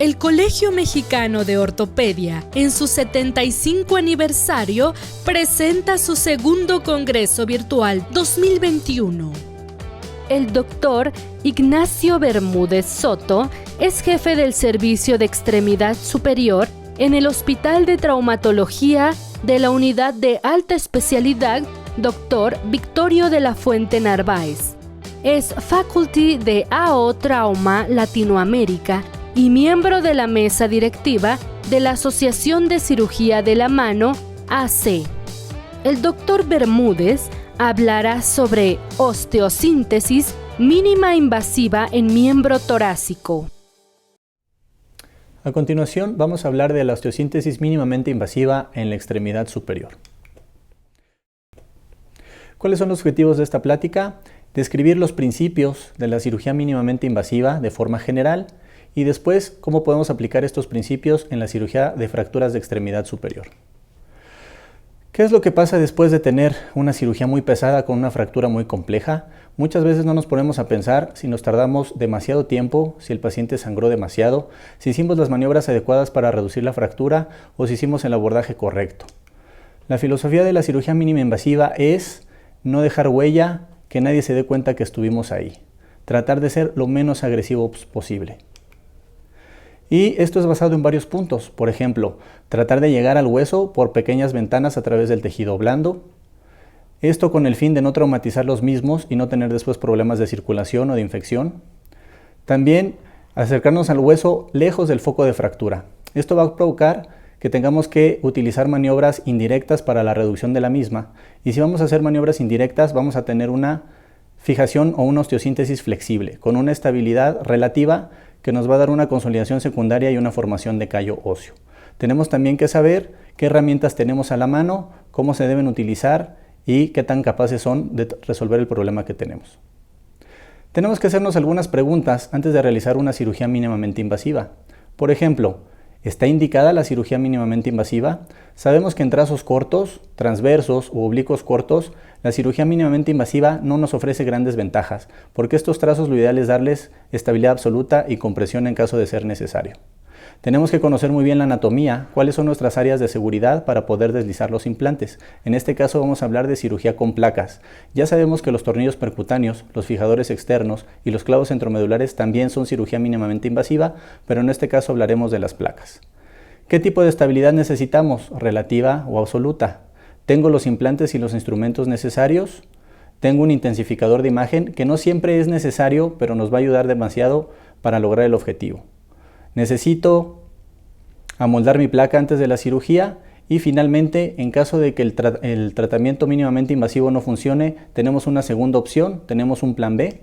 el Colegio Mexicano de Ortopedia, en su 75 aniversario, presenta su segundo Congreso Virtual 2021. El doctor Ignacio Bermúdez Soto es jefe del Servicio de Extremidad Superior en el Hospital de Traumatología de la Unidad de Alta Especialidad Dr. Victorio de la Fuente Narváez. Es faculty de AO Trauma Latinoamérica y miembro de la mesa directiva de la Asociación de Cirugía de la Mano, AC. El doctor Bermúdez hablará sobre osteosíntesis mínima invasiva en miembro torácico. A continuación, vamos a hablar de la osteosíntesis mínimamente invasiva en la extremidad superior. ¿Cuáles son los objetivos de esta plática? Describir los principios de la cirugía mínimamente invasiva de forma general y después cómo podemos aplicar estos principios en la cirugía de fracturas de extremidad superior. ¿Qué es lo que pasa después de tener una cirugía muy pesada con una fractura muy compleja? Muchas veces no nos ponemos a pensar si nos tardamos demasiado tiempo, si el paciente sangró demasiado, si hicimos las maniobras adecuadas para reducir la fractura o si hicimos el abordaje correcto. La filosofía de la cirugía mínima invasiva es no dejar huella, que nadie se dé cuenta que estuvimos ahí. Tratar de ser lo menos agresivos posible. Y esto es basado en varios puntos. Por ejemplo, tratar de llegar al hueso por pequeñas ventanas a través del tejido blando. Esto con el fin de no traumatizar los mismos y no tener después problemas de circulación o de infección. También acercarnos al hueso lejos del foco de fractura. Esto va a provocar que tengamos que utilizar maniobras indirectas para la reducción de la misma. Y si vamos a hacer maniobras indirectas, vamos a tener una fijación o una osteosíntesis flexible, con una estabilidad relativa que nos va a dar una consolidación secundaria y una formación de callo óseo. Tenemos también que saber qué herramientas tenemos a la mano, cómo se deben utilizar y qué tan capaces son de resolver el problema que tenemos. Tenemos que hacernos algunas preguntas antes de realizar una cirugía mínimamente invasiva. Por ejemplo, ¿está indicada la cirugía mínimamente invasiva? Sabemos que en trazos cortos, transversos u oblicuos cortos, la cirugía mínimamente invasiva no nos ofrece grandes ventajas, porque estos trazos lo ideal es darles estabilidad absoluta y compresión en caso de ser necesario. Tenemos que conocer muy bien la anatomía, cuáles son nuestras áreas de seguridad para poder deslizar los implantes. En este caso vamos a hablar de cirugía con placas. Ya sabemos que los tornillos percutáneos, los fijadores externos y los clavos centromedulares también son cirugía mínimamente invasiva, pero en este caso hablaremos de las placas. ¿Qué tipo de estabilidad necesitamos? ¿Relativa o absoluta? ¿Tengo los implantes y los instrumentos necesarios? ¿Tengo un intensificador de imagen que no siempre es necesario, pero nos va a ayudar demasiado para lograr el objetivo? ¿Necesito amoldar mi placa antes de la cirugía? Y finalmente, en caso de que el tratamiento mínimamente invasivo no funcione, tenemos una segunda opción, tenemos un plan B.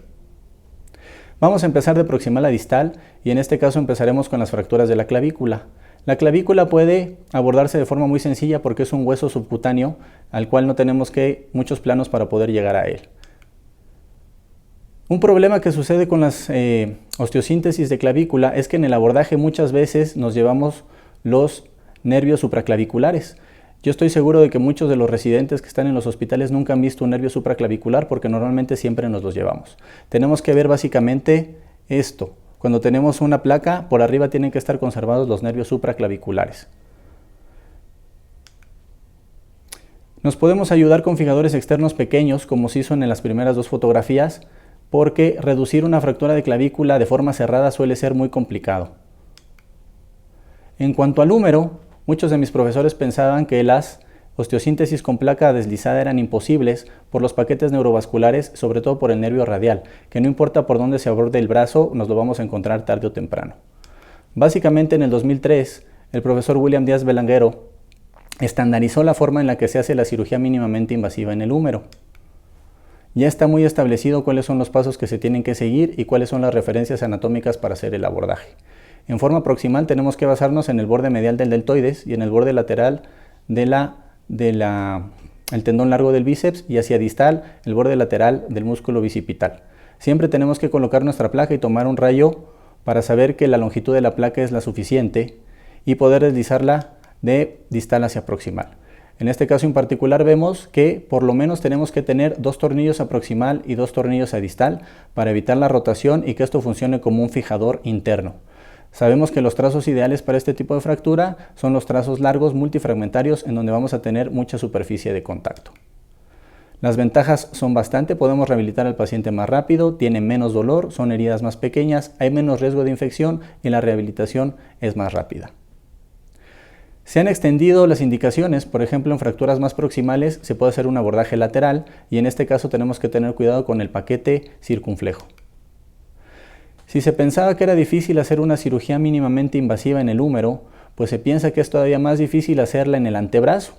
Vamos a empezar de proximal a distal y en este caso empezaremos con las fracturas de la clavícula. La clavícula puede abordarse de forma muy sencilla porque es un hueso subcutáneo al cual no tenemos muchos planos para poder llegar a él. Un problema que sucede con las osteosíntesis de clavícula es que en el abordaje muchas veces nos llevamos los nervios supraclaviculares. Yo estoy seguro de que muchos de los residentes que están en los hospitales nunca han visto un nervio supraclavicular porque normalmente siempre nos los llevamos. Tenemos que ver básicamente esto. Cuando tenemos una placa, por arriba tienen que estar conservados los nervios supraclaviculares. Nos podemos ayudar con fijadores externos pequeños, como se hizo en las primeras dos fotografías, porque reducir una fractura de clavícula de forma cerrada suele ser muy complicado. En cuanto al húmero, muchos de mis profesores pensaban que las osteosíntesis con placa deslizada eran imposibles por los paquetes neurovasculares, sobre todo por el nervio radial, que no importa por dónde se aborde el brazo, nos lo vamos a encontrar tarde o temprano. Básicamente en el 2003, el profesor William Díaz Belanguero estandarizó la forma en la que se hace la cirugía mínimamente invasiva en el húmero. Ya está muy establecido cuáles son los pasos que se tienen que seguir y cuáles son las referencias anatómicas para hacer el abordaje. En forma proximal tenemos que basarnos en el borde medial del deltoides y en el borde lateral del tendón largo del bíceps y hacia distal el borde lateral del músculo bicipital. Siempre tenemos que colocar nuestra placa y tomar un rayo para saber que la longitud de la placa es la suficiente y poder deslizarla de distal hacia proximal. En este caso en particular vemos que por lo menos tenemos que tener 2 tornillos a proximal y 2 tornillos a distal para evitar la rotación y que esto funcione como un fijador interno. Sabemos que los trazos ideales para este tipo de fractura son los trazos largos multifragmentarios en donde vamos a tener mucha superficie de contacto. Las ventajas son bastante, podemos rehabilitar al paciente más rápido, tiene menos dolor, son heridas más pequeñas, hay menos riesgo de infección y la rehabilitación es más rápida. Se han extendido las indicaciones, por ejemplo en fracturas más proximales se puede hacer un abordaje lateral y en este caso tenemos que tener cuidado con el paquete circunflejo. Si se pensaba que era difícil hacer una cirugía mínimamente invasiva en el húmero, pues se piensa que es todavía más difícil hacerla en el antebrazo,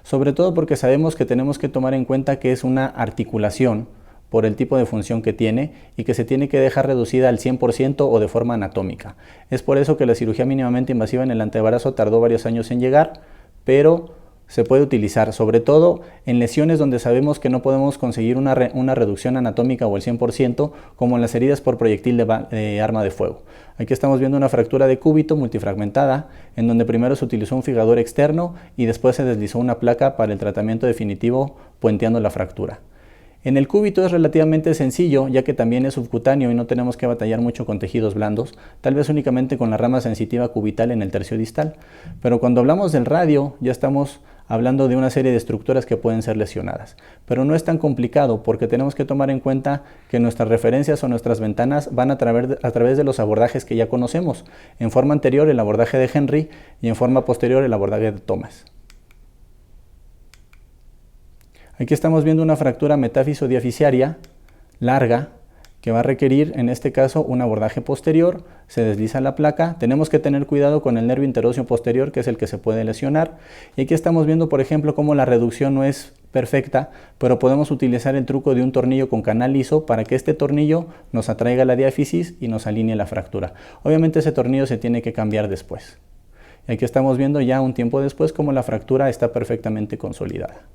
sobre todo porque sabemos que tenemos que tomar en cuenta que es una articulación por el tipo de función que tiene y que se tiene que dejar reducida al 100% o de forma anatómica. Es por eso que la cirugía mínimamente invasiva en el antebrazo tardó varios años en llegar, pero se puede utilizar, sobre todo en lesiones donde sabemos que no podemos conseguir una reducción anatómica o el 100%, como en las heridas por proyectil de arma de fuego. Aquí estamos viendo una fractura de cúbito multifragmentada, en donde primero se utilizó un fijador externo y después se deslizó una placa para el tratamiento definitivo puenteando la fractura. En el cúbito es relativamente sencillo, ya que también es subcutáneo y no tenemos que batallar mucho con tejidos blandos, tal vez únicamente con la rama sensitiva cubital en el tercio distal. Pero cuando hablamos del radio, ya estamos hablando de una serie de estructuras que pueden ser lesionadas. Pero no es tan complicado porque tenemos que tomar en cuenta que nuestras referencias o nuestras ventanas van a través de los abordajes que ya conocemos. En forma anterior el abordaje de Henry y en forma posterior el abordaje de Thomas. Aquí estamos viendo una fractura metafisodiafisiaria larga que va a requerir en este caso un abordaje posterior, se desliza la placa, tenemos que tener cuidado con el nervio interóseo posterior que es el que se puede lesionar y aquí estamos viendo por ejemplo cómo la reducción no es perfecta, pero podemos utilizar el truco de un tornillo con canal liso para que este tornillo nos atraiga la diáfisis y nos alinee la fractura. Obviamente ese tornillo se tiene que cambiar después. Y aquí estamos viendo ya un tiempo después cómo la fractura está perfectamente consolidada.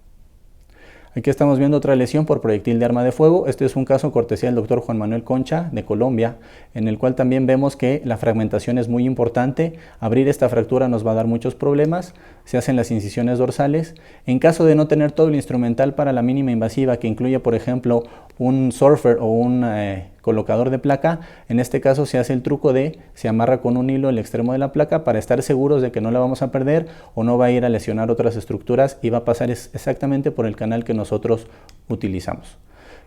Aquí estamos viendo otra lesión por proyectil de arma de fuego. Este es un caso cortesía del doctor Juan Manuel Concha de Colombia, en el cual también vemos que la fragmentación es muy importante. Abrir esta fractura nos va a dar muchos problemas. Se hacen las incisiones dorsales. En caso de no tener todo el instrumental para la mínima invasiva, que incluye por ejemplo un surfer o un colocador de placa, en este caso se hace el truco de se amarra con un hilo el extremo de la placa para estar seguros de que no la vamos a perder o no va a ir a lesionar otras estructuras y va a pasar exactamente por el canal que nosotros utilizamos.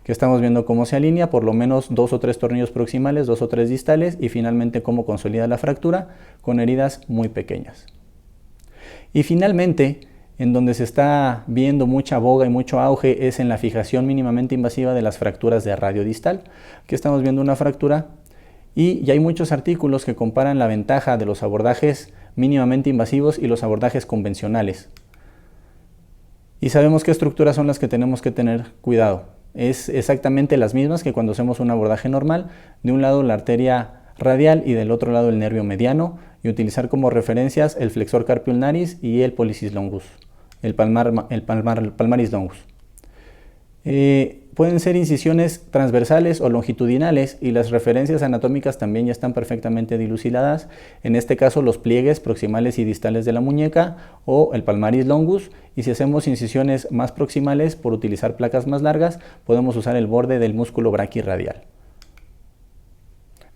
Aquí estamos viendo cómo se alinea, por lo menos 2 o 3 tornillos proximales, 2 o 3 distales y finalmente cómo consolida la fractura con heridas muy pequeñas. Y finalmente, en donde se está viendo mucha boga y mucho auge es en la fijación mínimamente invasiva de las fracturas de radio distal. Aquí estamos viendo una fractura y ya hay muchos artículos que comparan la ventaja de los abordajes mínimamente invasivos y los abordajes convencionales. Y sabemos qué estructuras son las que tenemos que tener cuidado. Es exactamente las mismas que cuando hacemos un abordaje normal. De un lado la arteria radial y del otro lado el nervio mediano y utilizar como referencias el flexor carpi ulnaris y el pollicis longus. El palmaris longus. Pueden ser incisiones transversales o longitudinales y las referencias anatómicas también ya están perfectamente dilucidadas. En este caso los pliegues proximales y distales de la muñeca o el palmaris longus, y si hacemos incisiones más proximales por utilizar placas más largas podemos usar el borde del músculo braquirradial.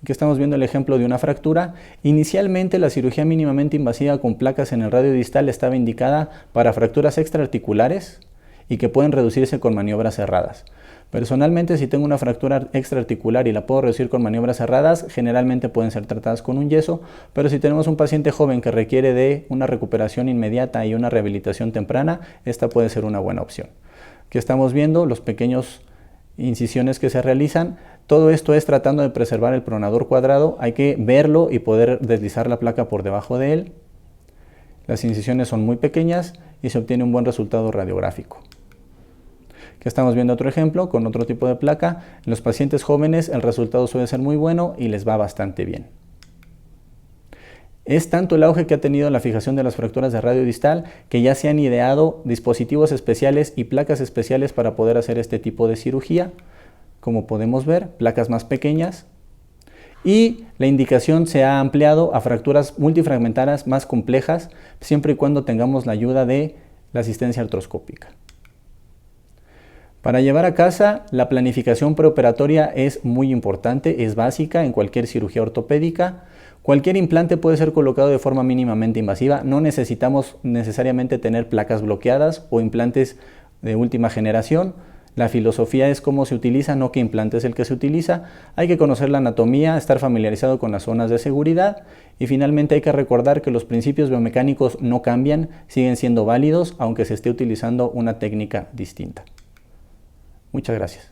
Aquí estamos viendo el ejemplo de una fractura. Inicialmente la cirugía mínimamente invasiva con placas en el radio distal estaba indicada para fracturas extraarticulares y que pueden reducirse con maniobras cerradas. Personalmente, si tengo una fractura extraarticular y la puedo reducir con maniobras cerradas, generalmente pueden ser tratadas con un yeso, pero si tenemos un paciente joven que requiere de una recuperación inmediata y una rehabilitación temprana, esta puede ser una buena opción. Aquí estamos viendo los pequeños incisiones que se realizan. Todo esto es tratando de preservar el pronador cuadrado. Hay que verlo y poder deslizar la placa por debajo de él. Las incisiones son muy pequeñas y se obtiene un buen resultado radiográfico. Aquí estamos viendo otro ejemplo con otro tipo de placa. En los pacientes jóvenes el resultado suele ser muy bueno y les va bastante bien. Es tanto el auge que ha tenido la fijación de las fracturas de radio distal que ya se han ideado dispositivos especiales y placas especiales para poder hacer este tipo de cirugía. Como podemos ver, placas más pequeñas, y la indicación se ha ampliado a fracturas multifragmentarias más complejas, siempre y cuando tengamos la ayuda de la asistencia artroscópica. Para llevar a casa, la planificación preoperatoria es muy importante, es básica en cualquier cirugía ortopédica. Cualquier implante puede ser colocado de forma mínimamente invasiva, no necesitamos necesariamente tener placas bloqueadas o implantes de última generación. La filosofía es cómo se utiliza, no qué implante es el que se utiliza. Hay que conocer la anatomía, estar familiarizado con las zonas de seguridad y finalmente hay que recordar que los principios biomecánicos no cambian, siguen siendo válidos aunque se esté utilizando una técnica distinta. Muchas gracias.